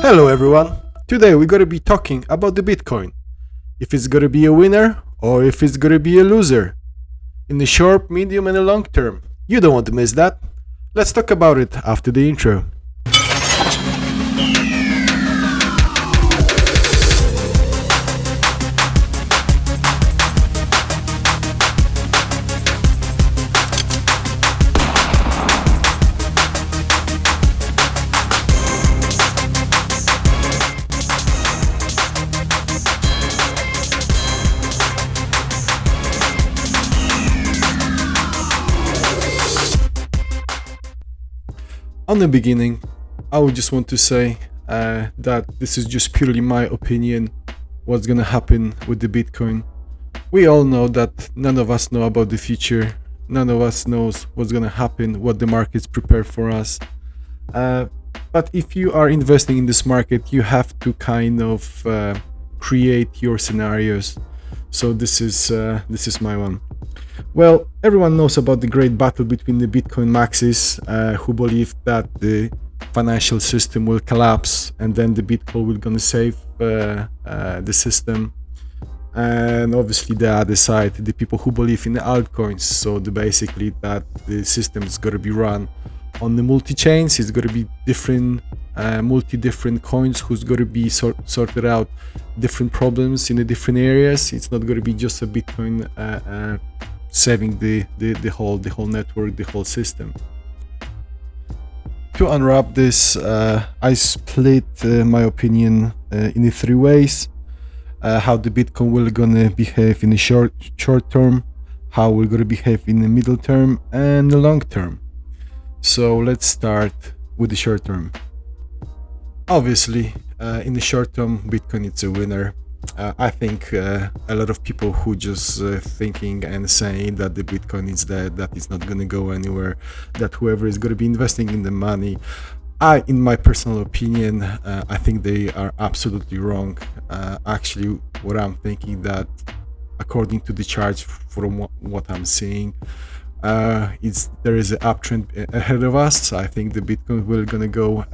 Hello everyone. Today we're gonna be talking about the Bitcoin. If it's gonna be a winner or if it's gonna be a loser. In the short, medium and the long term. You don't want to miss that. Let's talk about it after the intro. On the beginning, I would just want to say that this is just purely my opinion, what's gonna happen with the Bitcoin. We all know that none of us know about the future, none of us knows what's gonna happen, what the market's prepared for us. But if you are investing in this market, you have to kind of create your scenarios. So this is my one. Well, everyone knows about the great battle between the Bitcoin maxis who believe that the financial system will collapse and then the Bitcoin will gonna save the system. And obviously the other side, the people who believe in the altcoins, so basically that the system is gonna be run on the multi-chains, it's gonna be different different coins who's gonna be sorted out different problems in the different areas. It's not gonna be just a Bitcoin saving the whole network, the whole system. To unwrap this, I split my opinion in three ways. How the Bitcoin will gonna behave in the short term, how we're gonna behave in the middle term and the long term. So let's start with the short term. Obviously, in the short term, Bitcoin is a winner. I think a lot of people who just thinking and saying that the Bitcoin is dead, that it's not going to go anywhere, that whoever is going to be investing in the money, in my personal opinion, I think they are absolutely wrong. Actually, what I'm thinking that according to the chart from what I'm seeing, there is an uptrend ahead of us. I think the Bitcoin will gonna go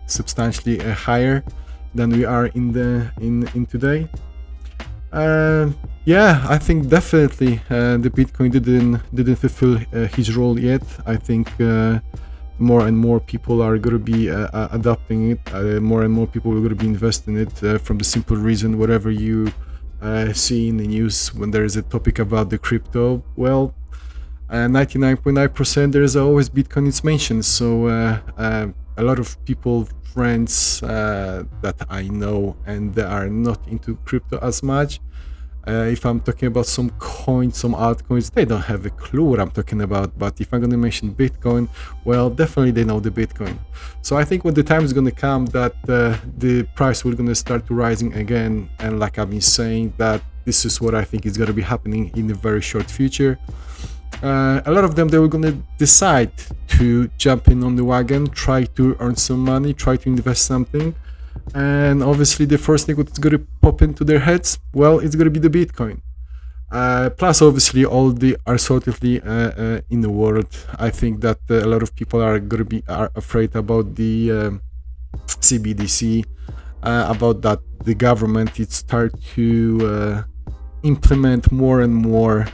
substantially higher than we are in today. Yeah, I think definitely the Bitcoin didn't fulfill his role yet. I think more and more people are going to be adopting it. More and more people are going to be investing in it from the simple reason, whatever you see in the news when there is a topic about the crypto, well, 99.9% there is always Bitcoin is mentioned. So a lot of people, friends that I know and they are not into crypto as much, if I'm talking about some coins, some altcoins, they don't have a clue what I'm talking about. But if I'm going to mention Bitcoin, well, definitely they know the Bitcoin. So I think when the time is going to come that the price will going to start to rising again, and like I've been saying, that this is what I think is going to be happening in the very short future. A lot of them, they were going to decide to jump in on the wagon, try to earn some money, try to invest something. And obviously the first thing that's going to pop into their heads, well, it's going to be the Bitcoin. Plus, obviously, all the uncertainty in the world. I think that a lot of people are going to be afraid about the CBDC, about that the government it start to implement more and more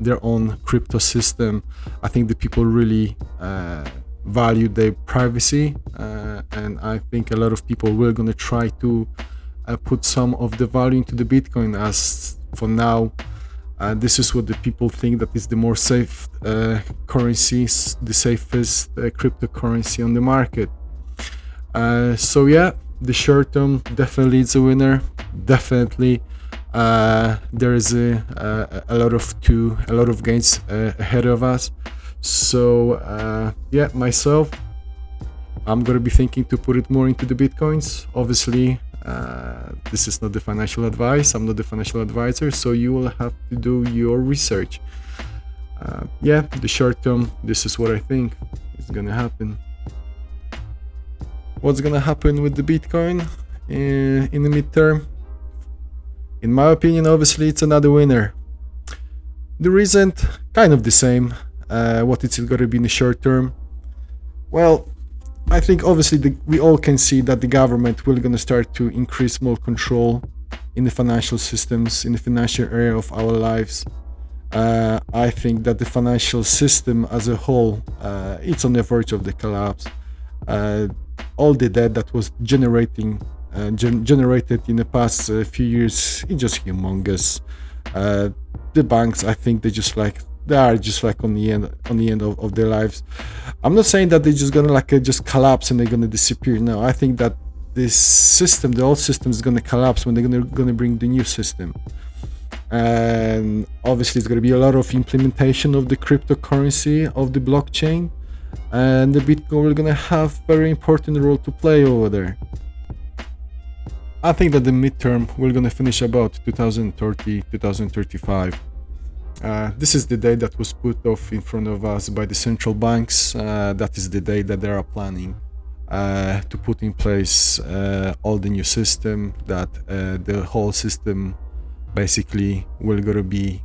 their own crypto system. I think the people really value their privacy, and I think a lot of people will gonna try to put some of the value into the Bitcoin. As for now, this is what the people think that is the more safe currency, the safest cryptocurrency on the market. So yeah, the short term definitely is a winner. Definitely there is a lot of gains ahead of us. So yeah, myself, I'm gonna be thinking to put it more into the Bitcoins. Obviously, this is not the financial advice. I'm not the financial advisor, so you will have to do your research. Yeah, the short term, this is what I think is gonna happen. What's gonna happen with the Bitcoin in the midterm? In my opinion, obviously, it's another winner. The reason, kind of the same. What it's going to be in the short term? Well, I think obviously we all can see that the government will gonna start to increase more control in the financial systems, in the financial area of our lives. I think that the financial system as a whole, it's on the verge of the collapse. Uh, all the debt that was generated in the past few years, it's just humongous. Uh, the banks, I think they are just like on the end of their lives. I'm not saying that they're just gonna just collapse and they're gonna disappear. No, I think that this system, the old system, is gonna collapse when they're gonna bring the new system. And obviously it's going to be a lot of implementation of the cryptocurrency, of the blockchain, and the Bitcoin will going to have very important role to play over there. I think that the midterm we're going to finish about 2030, 2035. This is the day that was put off in front of us by the central banks. That is the day that they are planning to put in place all the new system, that the whole system basically will gonna be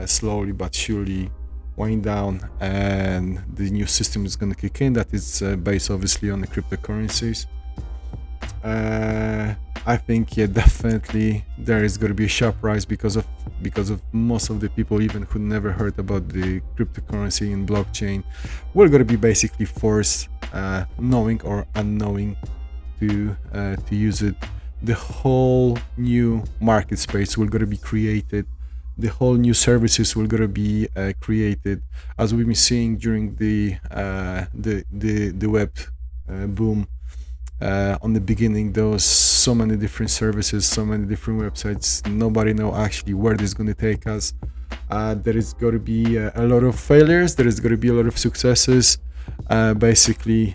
slowly but surely wind down, and the new system is gonna kick in that is based obviously on the cryptocurrencies. I think definitely there is gonna be a sharp rise because of most of the people even who never heard about the cryptocurrency and blockchain. We're gonna be basically forced, knowing or unknowing, to use it. The whole new market space will gonna be created. The whole new services will gonna be created, as we've been seeing during the web boom. On the beginning, there was so many different services, so many different websites. Nobody know actually where this is gonna take us. There is gonna be a lot of failures. There is gonna be a lot of successes. Basically,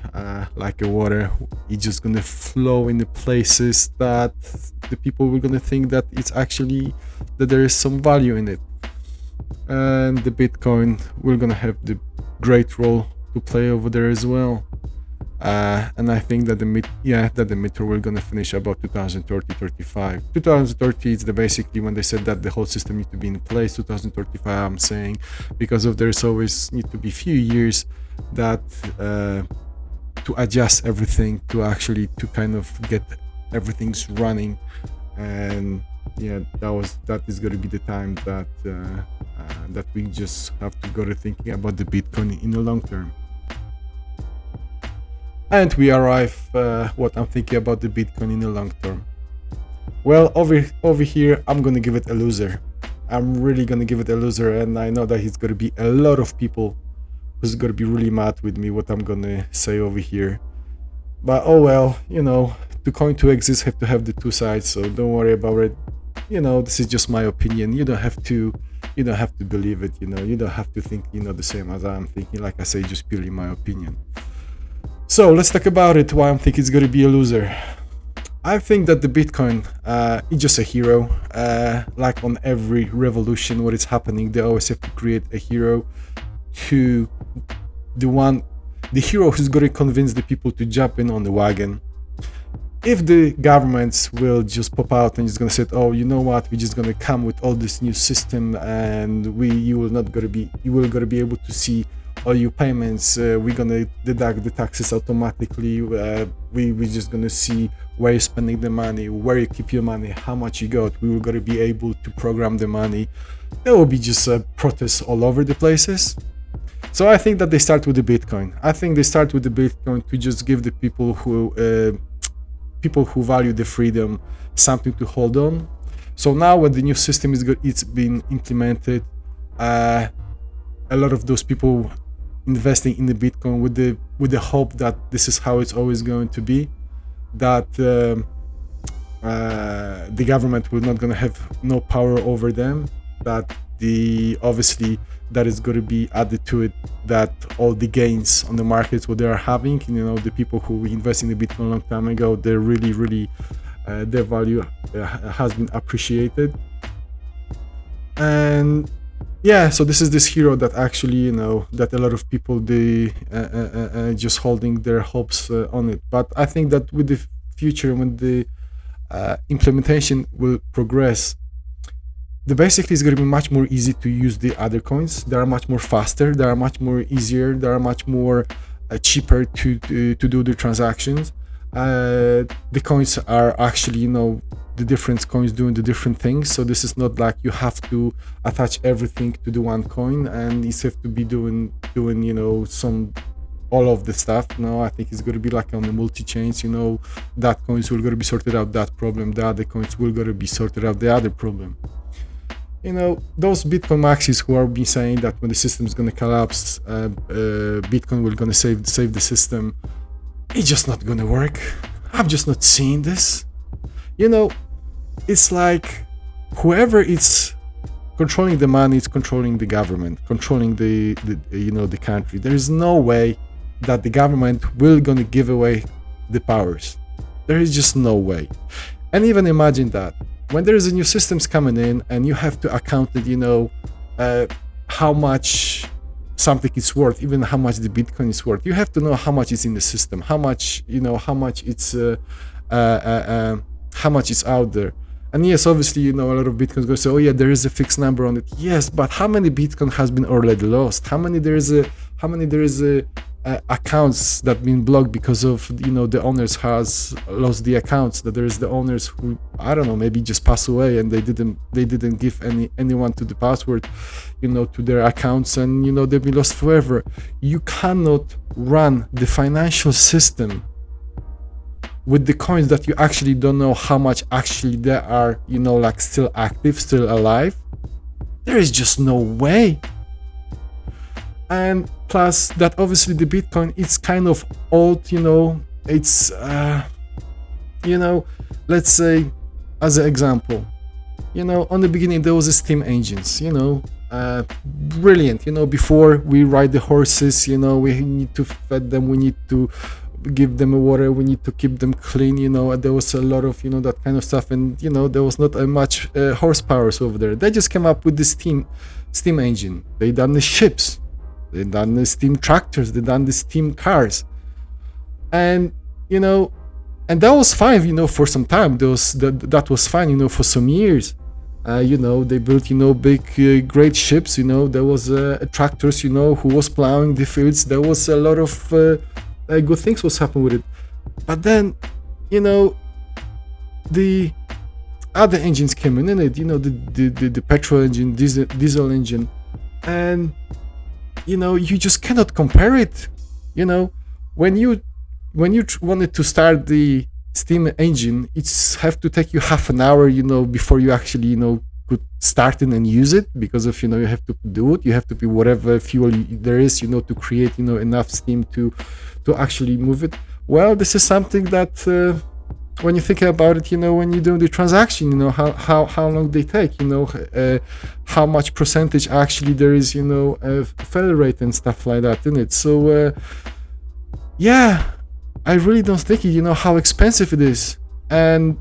like a water, it's just gonna flow in the places that the people were gonna think that it's actually that there is some value in it. And the Bitcoin will gonna have the great role to play over there as well. And I think that the midterm we're gonna finish about 2030, 35. 2030 is basically when they said that the whole system need to be in place. 2035, I'm saying, because of there's always need to be few years that to adjust everything, to actually to kind of get everything's running. And that is going to be the time that that we just have to go to thinking about the Bitcoin in the long term. And we arrive what I'm thinking about the Bitcoin in the long term. Well, over here, I'm gonna give it a loser. I'm really gonna give it a loser, and I know that it's gonna be a lot of people who's gonna be really mad with me what I'm gonna say over here. But oh well, the coin to exist have to have the two sides, so don't worry about it. This is just my opinion. You don't have to believe it. You don't have to think the same as I'm thinking. Like I say, just purely my opinion. So let's talk about it, why I think it's going to be a loser. I think that the Bitcoin is just a hero. Like on every revolution, what is happening, they always have to create a hero, to the hero who's going to convince the people to jump in on the wagon. If the governments will just pop out and just going to say, oh, you know what, we're just going to come with all this new system, and you will going to be able to see all your payments, we're gonna deduct the taxes automatically, we're just gonna see where you're spending the money, where you keep your money, how much you got, we were gonna be able to program the money. There will be just protests all over the places. So I think that they start with the Bitcoin. I think they start with the Bitcoin to just give the people who value the freedom something to hold on. So now when the new system is good, it's been implemented, a lot of those people investing in the Bitcoin with the hope that this is how it's always going to be, that the government will not going to have no power over them, that obviously that is going to be added to it, that all the gains on the markets what they are having, the people who invest in the Bitcoin a long time ago, they're really their value has been appreciated. And so this is this hero that actually, that a lot of people, they just holding their hopes on it. But I think that with the future, when the implementation will progress, basically it's going to be much more easy to use the other coins. They are much more faster, they are much more easier, they are much more cheaper to do the transactions. The coins are actually, the different coins doing the different things. So this is not like you have to attach everything to the one coin and you have to be doing some all of the stuff. No, I think it's going to be like on the multi-chains, that coins will going to be sorted out that problem, the other coins will going to be sorted out the other problem. Those Bitcoin maxis who are been saying that when the system is going to collapse, Bitcoin will going to save the system, it's just not going to work. I'm just not seeing this. It's like whoever is controlling the money is controlling the government, controlling the country. There is no way that the government will gonna give away the powers. There is just no way. And even imagine that when there is a new systems coming in and you have to account that how much something is worth, even how much the Bitcoin is worth. You have to know how much is in the system, how much it's how much is out there. And yes, obviously, a lot of Bitcoins go say, oh yeah, there is a fixed number on it. Yes, but how many Bitcoin has been already lost? How many there is accounts that been blocked because of the owners has lost the accounts, that there is the owners who, I don't know, maybe just pass away and they didn't give anyone to the password to their accounts, and they've been lost forever. You cannot run the financial system with the coins that you actually don't know how much actually they are still active, still alive. There is just no way. And plus that obviously the Bitcoin, it's kind of old, it's let's say as an example, on the beginning there was a steam engines, brilliant, before we ride the horses, we need to feed them, we need to give them water, we need to keep them clean, there was a lot of that kind of stuff, and there was not much horsepower over there. They just came up with the steam engine. They done the ships, they done the steam tractors, they done the steam cars, and and that was fine, for some time. That was fine, for some years. They built big great ships, there was tractors, who was plowing the fields. There was a lot of good things was happening with it. But then the other engines came in it, the petrol engine, diesel engine, and you just cannot compare it. When you wanted to start the steam engine, it's have to take you half an hour before you actually could start it and use it, because of you have to do it, you have to be whatever fuel there is to create enough steam to actually move it. Well, this is something that when you think about it, when you do the transaction, how long they take, how much percentage actually there is, failure rate and stuff like that in it. So yeah, I really don't think how expensive it is, and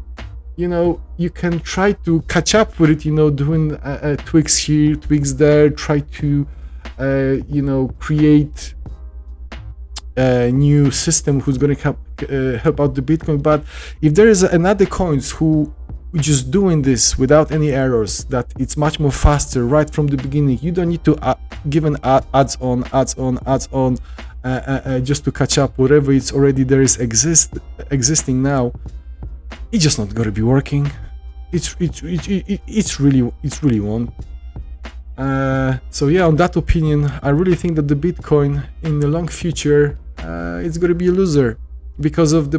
you can try to catch up with it, doing tweaks here, tweaks there, try to create a new system who's going to help out the Bitcoin. But if there is another coins who just doing this without any errors, that it's much more faster right from the beginning, you don't need to give an adds on just to catch up whatever it's already there is existing now. It's just not gonna be working. It's really won't. So yeah, on that opinion, I really think that the Bitcoin in the long future, it's gonna be a loser, because of the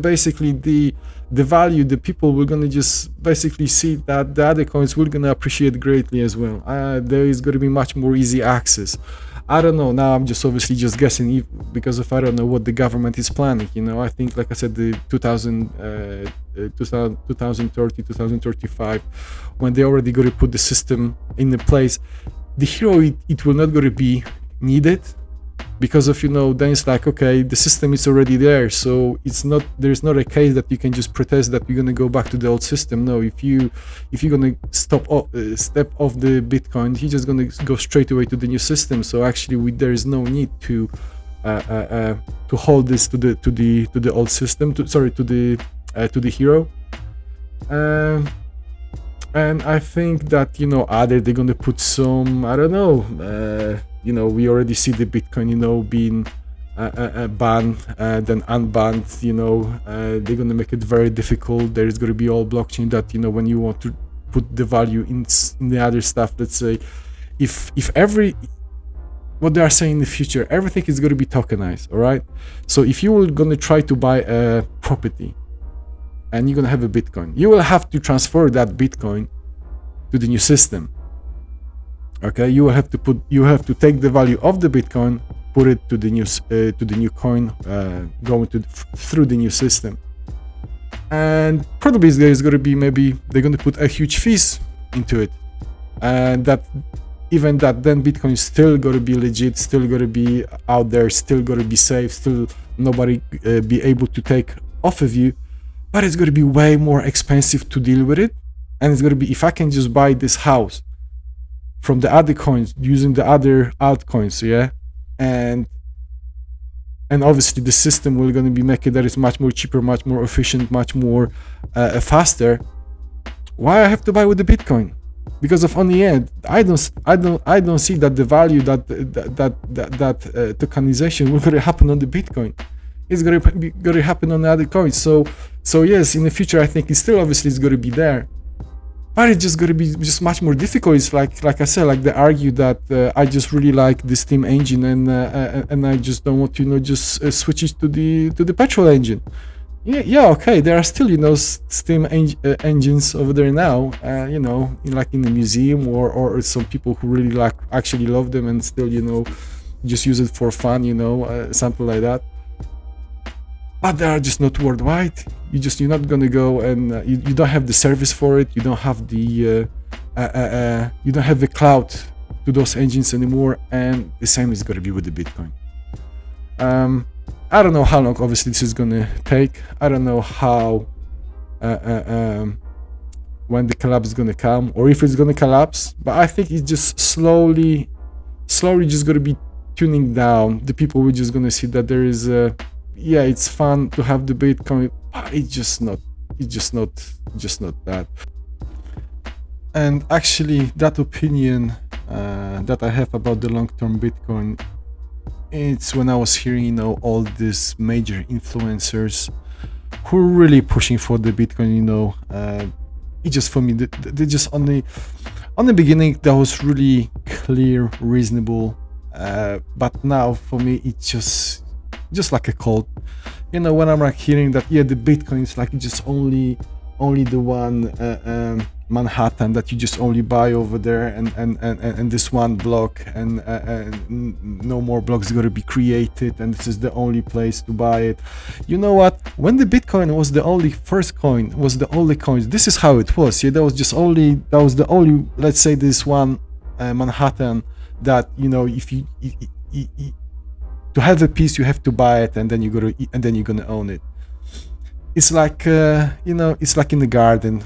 value. The people were gonna just basically see that the other coins were gonna appreciate greatly as well. There is gonna be much more easy access. I don't know. Now I'm just obviously just guessing because of I don't know what the government is planning. I think, like I said, the 2030, 2035, when they already going to put the system in the place, the hero it will not going to be needed, because of then it's like, okay, the system is already there, so there's not a case that you can just protest that you're going to go back to the old system. No, if you're going to step off the Bitcoin, you're just going to go straight away to the new system. So actually there is no need to hold this to the old system, to the hero. And I think that either they're going to put some, I don't know, we already see the Bitcoin being ban, then unbanned, they're going to make it very difficult. There is going to be all blockchain that, when you want to put the value in the other stuff, let's say, if what they are saying in the future, everything is going to be tokenized, all right? So if you were going to try to buy a property and you're going to have a Bitcoin, you will have to transfer that Bitcoin to the new system. Okay, you have to take the value of the Bitcoin, put it to the new coin, going through the new system. And probably there's going to be, maybe they're going to put a huge fees into it, and then Bitcoin is still going to be legit, still going to be out there, still going to be safe, still nobody be able to take off of you, but it's going to be way more expensive to deal with it. And it's going to be, if I can just buy this house from the other coins using the other altcoins, yeah, and obviously the system will going to be making that it's much more cheaper, much more efficient, much more faster. Why I have to buy with the Bitcoin? Because of, on the end, I don't see that the value that tokenization will going to happen on the Bitcoin. It's going to happen on the other coins. So yes, in the future, I think it's still obviously it's going to be there, but it's just going to be just much more difficult. It's like I said, like they argue that I just really like the Steam engine and I just don't want to just switch it to the petrol engine. Yeah, okay. There are still Steam engines over there now. Like in the museum or some people who really actually love them and still just use it for fun. Something like that. But they are just not worldwide. You're not gonna go and you don't have the service for it. You don't have the cloud to those engines anymore. And the same is gonna be with the Bitcoin. I don't know how long obviously this is gonna take. I don't know how when the collapse is gonna come or if it's gonna collapse. But I think it's just slowly just gonna be tuning down. The people were just gonna see that there is it's fun to have the Bitcoin, but it's just not that. And actually that opinion that I have about the long-term Bitcoin, it's when I was hearing all these major influencers who are really pushing for the Bitcoin. It just, for me, they just on the beginning that was really clear, reasonable, but now for me it's just like a cult. When I'm hearing that the Bitcoin is like just only the one Manhattan that you just only buy over there and this one block and no more blocks going to be created and this is the only place to buy it. You know what? When the Bitcoin was the only first coin, was the only coins, this is how it was. That was the only, let's say, this one Manhattan that if you to have a piece you have to buy it and then you're gonna own it. It's like it's like in the garden.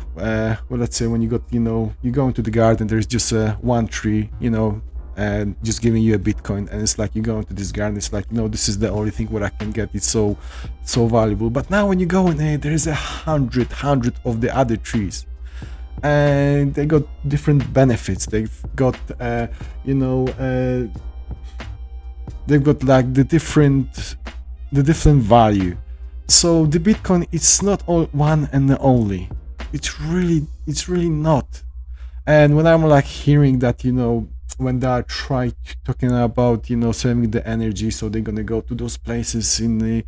Let's say when you go into the garden, there's just one tree, and just giving you a Bitcoin, and it's like you go into this garden, it's like this is the only thing what I can get. It's so valuable. But now when you go in there, there's 100 of the other trees, and they got different benefits. They've got they've got like the different value. So the Bitcoin, it's not all one and the only. It's really not. And when I'm hearing that, when they are talking about, saving the energy, so they're gonna go to those places in the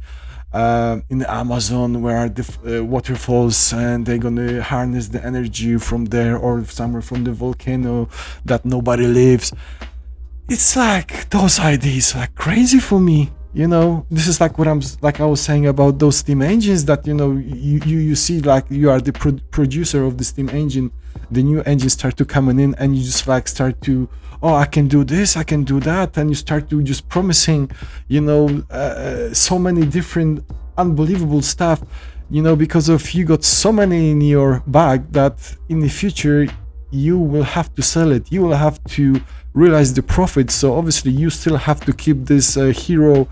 Amazon where are the waterfalls, and they're gonna harness the energy from there or somewhere from the volcano that nobody lives. It's like those ideas are crazy for me. This is like what I was saying about those Steam engines that you see, like you are the producer of the Steam engine, the new engines start to coming in and you just start to, I can do this, I can do that, and you start to just promising so many different unbelievable stuff, because of you got so many in your bag that in the future you will have to sell it, you will have to realize the profit. So obviously you still have to keep this hero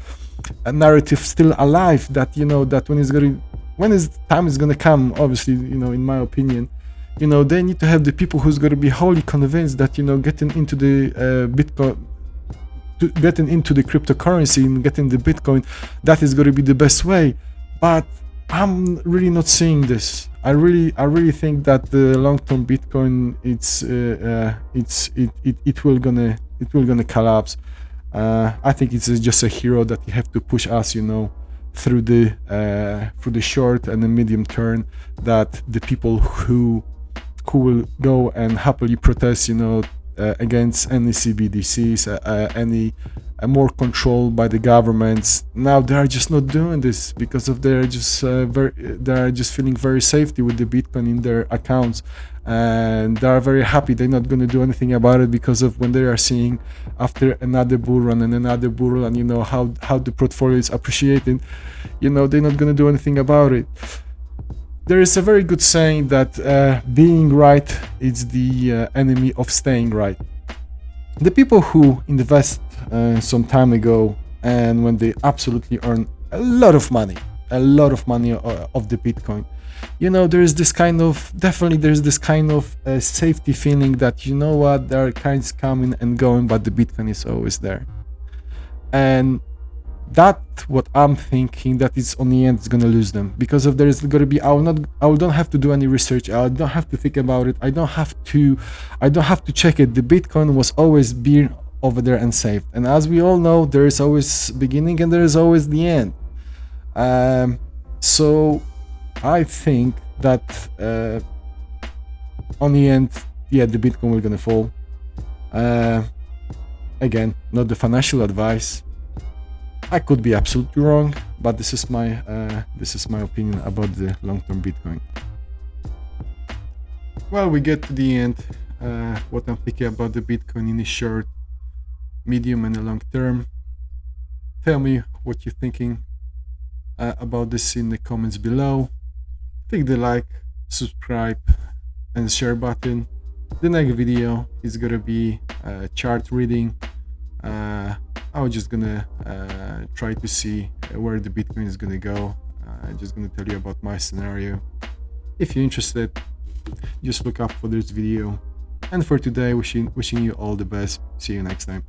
narrative still alive, that that when his time is gonna come, obviously in my opinion, they need to have the people who's gonna be wholly convinced that getting into the Bitcoin getting into the cryptocurrency and getting the Bitcoin, that is going to be the best way. But I'm really not seeing this. I really think that the long-term Bitcoin, it will gonna collapse. I think it's just a hero that you have to push us, through the short and the medium term. That the people who will go and happily protest, against any CBDCs, any more control by the governments. Now they are just not doing this because of they are just feeling very safety with the Bitcoin in their accounts, and they are very happy. They're not going to do anything about it because of when they are seeing after another bull run and another bull run, how the portfolio is appreciating. They're not going to do anything about it. There is a very good saying that being right is the enemy of staying right. The people who invest some time ago, and when they absolutely earn a lot of money of the Bitcoin, there's this kind of safety feeling that, there are kinds coming and going, but the Bitcoin is always there. And that's what I'm thinking, that is on the end it's gonna lose them, because if there is gonna be, I don't have to do any research, I don't have to think about it, I don't have to check it. The Bitcoin was always been over there and saved, and as we all know, there is always beginning and there is always the end. So I think that on the end, the Bitcoin will gonna fall. Again, not the financial advice. I could be absolutely wrong, but this is my opinion about the long-term Bitcoin. Well, we get to the end. What I'm thinking about the Bitcoin in the short, medium, and the long term. Tell me what you're thinking about this in the comments below. Click the like, subscribe, and share button. The next video is gonna be chart reading. I'm just gonna try to see where the Bitcoin is gonna go. I'm just gonna tell you about my scenario. If you're interested, just look up for this video. And for today, wishing you all the best. See you next time.